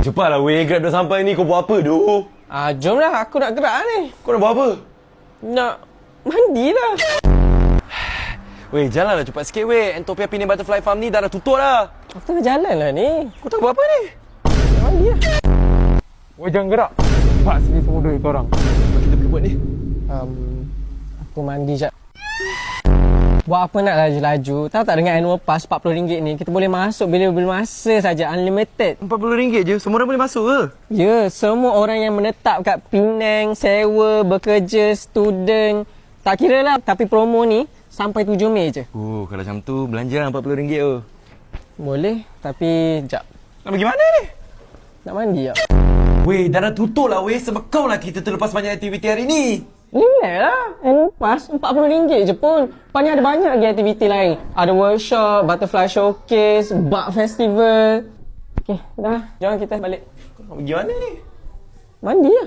Cepatlah weh, Grab dah sampai ni. Kau buat apa tu? Jomlah, aku nak gerak ni. Kau nak buat apa? Nak mandi lah. Weh, jalanlah cepat sikit weh. Entopia Penny Butterfly Farm ni dah tutup dah. Aku tengah jalan lah ni. Kau tak buat apa ni? Nak mandi lah. Weh, jangan gerak. Cepat sini semua duit korang. Apa kita pergi buat ni? Aku mandi jap. Buat apa nak laju-laju? Tahu tak dengan annual pass RM40 ni, kita boleh masuk bila-bila masa saja, unlimited. RM40 je? Semua orang boleh masuk ke? Ya, semua orang yang menetap kat Penang, sewa, bekerja, student, tak kira lah. Tapi promo ni sampai 7 Mei je. Kalau macam tu, belanja lah RM40 tu. Boleh, tapi jap. Nak pergi mana ni? Nak mandi tak? Weh, dah tutup lah weh. Sebab kau lah kita terlepas banyak aktiviti hari ni. Relax lah. Annual pass RM40 je pun. Lepas ni ada banyak lagi aktiviti lain. Ada workshop, butterfly showcase, bug festival. Okey, dah. Jom kita balik. Kau nak pergi mana ni? Mandi lah.